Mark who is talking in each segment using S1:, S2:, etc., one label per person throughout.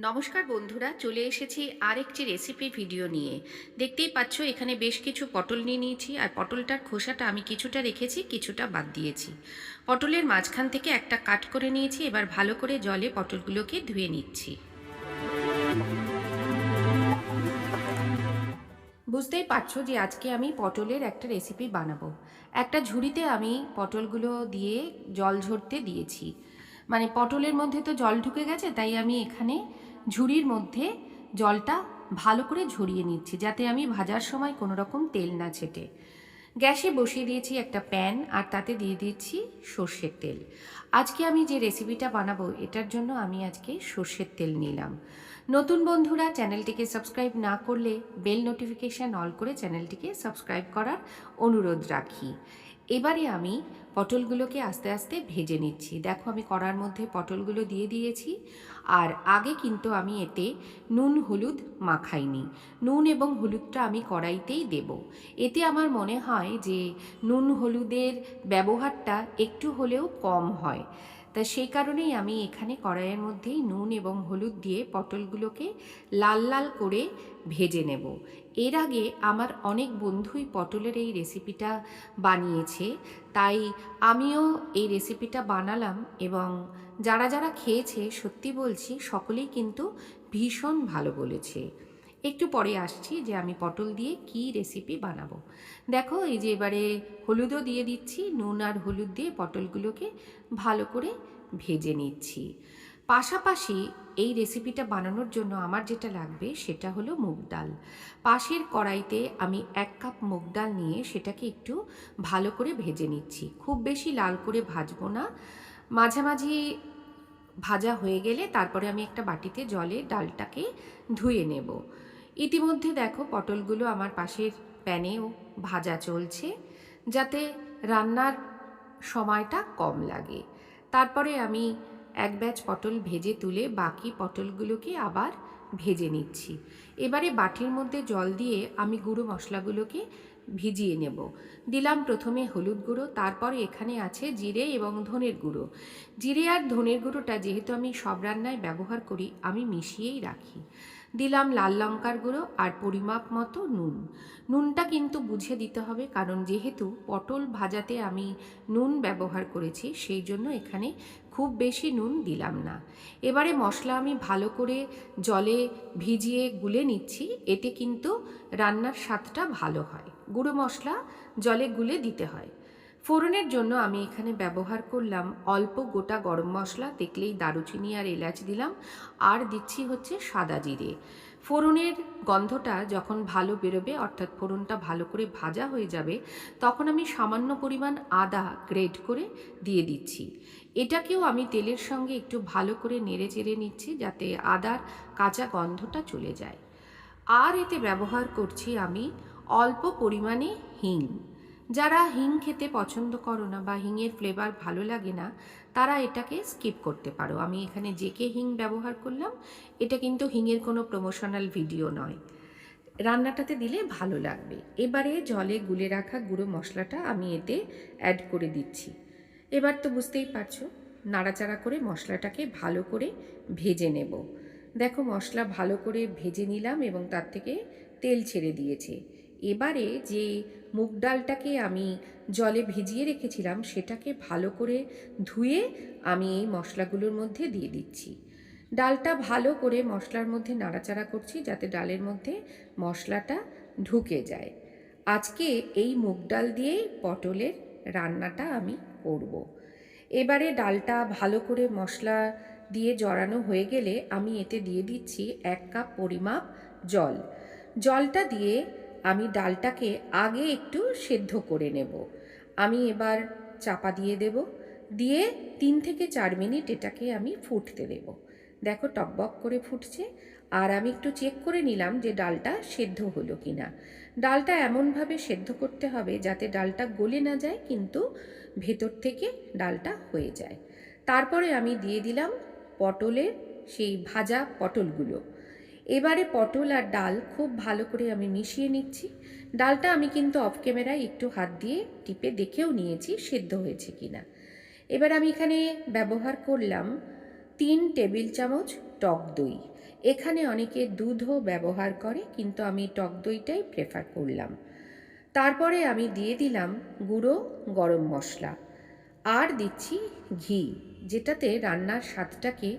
S1: নমস্কার বন্ধুরা, চলে এসেছি আরেকটি রেসিপি ভিডিও নিয়ে। দেখতেই পাচ্ছ এখানে বেশ কিছু পটল নিয়ে নিয়েছি, আর পটলটার খোসাটা আমি কিছুটা রেখেছি, কিছুটা বাদ দিয়েছি। পটলের মাঝখান থেকে একটা কাট করে নিয়েছি। এবার ভালো করে জলে পটলগুলোকে ধুয়ে নিচ্ছি। বুঝতেই পারছো যে আজকে আমি পটলের একটা রেসিপি বানাবো। একটা ঝুড়িতে আমি পটলগুলো দিয়ে জল ঝরতে দিয়েছি, মানে পটলের মধ্যে তো জল ঢুকে গেছে, তাই আমি এখানে ঝুড়ির মধ্যে জলটা ভালো করে ঝরিয়ে নিচ্ছি, যাতে আমি ভাজার সময় কোনো রকম তেল না ছেটে। গ্যাসে বসিয়ে দিয়েছি একটা প্যান, আর তাতে দিয়ে দিচ্ছি সর্ষের তেল। আজকে আমি যে রেসিপিটা বানাবো এটার জন্য আমি আজকে সর্ষের তেল নিলাম। নতুন বন্ধুরা চ্যানেলটিকে সাবস্ক্রাইব না করলে বেল নোটিফিকেশান অল করে চ্যানেলটিকে সাবস্ক্রাইব করার অনুরোধ রাখি। এবারে আমি পটলগুলোকে আস্তে আস্তে ভেজে নিচ্ছি। দেখো আমি কড়ার মধ্যে পটলগুলো দিয়ে দিয়েছি, আর আগে কিন্তু আমি এতে নুন হলুদ মাখাইনি। নুন এবং হলুদটা আমি কড়াইতেই দেব। এতে আমার মনে হয় যে নুন হলুদের ব্যবহারটা একটু হলেও কম হয়। তা সেই কারণেই আমি এখানে কড়াইয়ের মধ্যেই নুন এবং হলুদ দিয়ে পটলগুলোকে লাল লাল করে ভেজে নেব। এর আগে আমার অনেক বন্ধুই পটলের এই রেসিপিটা বানিয়েছে, তাই আমিও এই রেসিপিটা বানালাম, এবং যারা যারা খেয়েছে সত্যি বলছি সকলেই কিন্তু ভীষণ ভালো বলেছে। একটু পরে আসছি যে আমি পটল দিয়ে কি রেসিপি বানাবো। দেখো এই যে এবারে হলুদও দিয়ে দিচ্ছি, নুন আর হলুদ দিয়ে পটলগুলোকে ভালো করে ভেজে নিচ্ছি। পাশাপাশি এই রেসিপিটা বানানোর জন্য আমার যেটা লাগবে সেটা হলো মুগ ডাল। পাশের কড়াইতে আমি 1 কাপ মুগ ডাল নিয়ে সেটাকে একটু ভালো করে ভেজে নিচ্ছি। খুব বেশি লাল করে ভাজবো না, মাঝামাঝি ভাজা হয়ে গেলে তারপরে আমি একটা বাটিতে জলে ডালটাকে ধুয়ে নেব। ইতিমধ্যে দেখো পটলগুলো আমার পাশের প্যানেও ভাজা চলছে, যাতে রান্নার সময়টা কম লাগে। তারপরে আমি এক ব্যাচ পটল ভেজে তুলে বাকি পটলগুলোকে আবার ভেজে নিচ্ছি। এবারে বাটির মধ্যে জল দিয়ে আমি গুঁড়ো মশলাগুলোকে ভিজিয়ে নেব। দিলাম প্রথমে হলুদ গুঁড়ো, তারপরে এখানে আছে জিরে এবং ধনের গুঁড়ো। জিরে আর ধনের গুঁড়োটা যেহেতু আমি সব রান্নায় ব্যবহার করি, আমি মিশিয়েই রাখি। দিলাম লাল লঙ্কার গুঁড়ো আর পরিমাপ মতো নুন। নুনটা কিন্তু বুঝে দিতে হবে, কারণ যেহেতু পটল ভাজাতে আমি নুন ব্যবহার করেছি, সেই জন্য এখানে খুব বেশি নুন দিলাম না। এবারে মশলা আমি ভালো করে জলে ভিজিয়ে গুলে নিচ্ছি, এতে কিন্তু রান্নার স্বাদটা ভালো হয়। গুঁড়ো মশলা জলে গুলে দিতে হয়। ফোড়নের জন্য আমি এখানে ব্যবহার করলাম অল্প গোটা গরম মশলা, দেখলেই দারুচিনি আর এলাচ দিলাম, আর দিচ্ছি হচ্ছে সাদা জিরে। ফোড়নের গন্ধটা যখন ভালো বেরোবে, অর্থাৎ ফোড়নটা ভালো করে ভাজা হয়ে যাবে, তখন আমি সামান্য পরিমাণ আদা গ্রেট করে দিয়ে দিচ্ছি। এটাকেও আমি তেলের সঙ্গে একটু ভালো করে নেড়ে চেড়ে নিচ্ছি, যাতে আদার কাঁচা গন্ধটা চলে যায়। আর এতে ব্যবহার করছি আমি অল্প পরিমাণে হিং। যারা হিং খেতে পছন্দ করো না বা হিংয়ের ফ্লেভার ভালো লাগে না, তারা এটাকে স্কিপ করতে পারো। আমি এখানে জেকে হিং ব্যবহার করলাম। এটা কিন্তু হিংয়ের কোনো প্রমোশনাল ভিডিও নয়, রান্নাটাতে দিলে ভালো লাগবে। এবারে জলে গুলে রাখা গুঁড়ো মশলাটা আমি এতে অ্যাড করে দিচ্ছি। এবার তো বুঝতেই পারছো, নাড়াচাড়া করে মশলাটাকে ভালো করে ভেজে নেব। দেখো মশলা ভালো করে ভেজে নিলাম এবং তার থেকে তেল ছেড়ে দিয়েছে। এবারে যে মুগ ডালটাকে আমি জলে ভিজিয়ে রেখেছিলাম, সেটাকে ভালো করে ধুয়ে আমি এই মশলাগুলোর মধ্যে দিয়ে দিচ্ছি। ডালটা ভালো করে মশলার মধ্যে নাড়াচাড়া করছি, যাতে ডালের মধ্যে মশলাটা ঢুকে যায়। আজকে এই মুগ ডাল দিয়েই পটলের রান্নাটা আমি করব। এবারে ডালটা ভালো করে মশলা দিয়ে জড়ানো হয়ে গেলে আমি এতে দিয়ে দিচ্ছি 1 কাপ পরিমাপ জল। জলটা দিয়ে আমি ডালটাকে আগে একটু সেদ্ধ করে নেব। আমি এবার চাপা দিয়ে দেব, দিয়ে 3 থেকে 4 মিনিট এটাকে আমি ফুটতে দেব। দেখো টকবক করে ফুটছে, আর আমি একটু চেক করে নিলাম যে ডালটা সেদ্ধ হলো কিনা। ডালটা এমনভাবে সেদ্ধ করতে হবে যাতে ডালটা গলে না যায়, কিন্তু ভেতর থেকে ডালটা হয়ে যায়। তারপরে আমি দিয়ে দিলাম পটলের সেই ভাজা পটলগুলো। এবারে পটল আর ডাল খুব ভালো করে আমি মিশিয়ে নিচ্ছি। ডালটা আমি কিন্তু অফ ক্যামেরায় একটু হাত দিয়ে টিপে দেখেও নিয়েছি সেদ্ধ হয়েছে কিনা। এবার আমি এখানে ব্যবহার করলাম 3 টেবিল চামচ টক দই। এখানে অনেকে দুধও ব্যবহার করে, কিন্তু আমি টক দইটাই প্রেফার করলাম। তারপরে আমি দিয়ে দিলাম গুঁড়ো গরম মশলা, আর দিচ্ছি ঘি, যেটাতে রান্নার স্বাদটাকে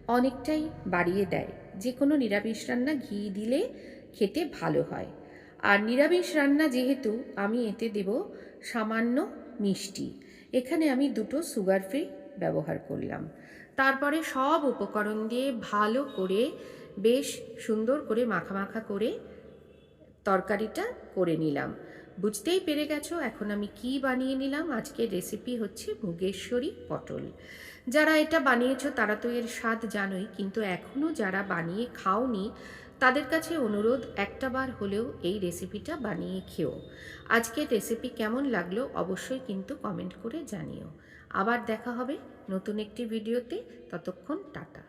S1: অনেকটাই বাড়িয়ে দেয়। যে কোনো নিরামিষ রান্না ঘি দিলে খেতে ভালো হয়। আর নিরামিষ রান্না যেহেতু, আমি এতে দেব সামান্য মিষ্টি। এখানে আমি 2টো সুগার ফ্রি ব্যবহার করলাম। তারপরে সব উপকরণ দিয়ে ভালো করে বেশ সুন্দর করে মাখা মাখা করে তরকারিটা করে নিলাম। বুঝতেই পেরে গেছো এখন আমি কি বানিয়ে নিলাম। আজকের রেসিপি হচ্ছে মুগেশ্বরী পটল। যারা এটা বানিয়েছো তারা তো এর স্বাদ জানোই, কিন্তু এখনও যারা বানিয়ে খাওনি তাদের কাছে অনুরোধ, একটাবার হলেও এই রেসিপিটা বানিয়ে খেও। আজকের রেসিপি কেমন লাগলো অবশ্যই কিন্তু কমেন্ট করে জানিও। আবার দেখা হবে নতুন একটি ভিডিওতে। ততক্ষণ টাটা।